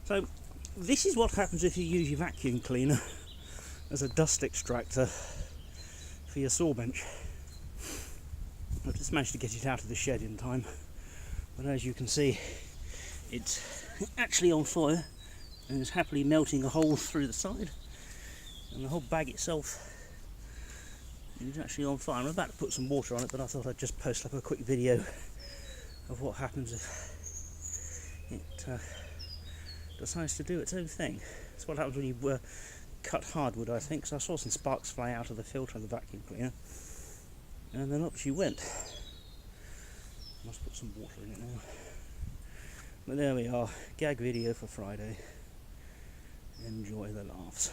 So this is what happens if you use your vacuum cleaner as a dust extractor for your saw bench. I've just managed to get it out of the shed in time, but as you can see, it's actually on fire and is happily melting a hole through the side, and the whole bag itself is actually on fire. I'm about to put some water on it, but I thought I'd just post up a quick video of what happens if it decides to do its own thing. That's what happens when you cut hardwood, I think, because I saw some sparks fly out of the filter of the vacuum cleaner, and then up she went. Must put some water in it now. But there we are, gag video for Friday. Enjoy the laughs.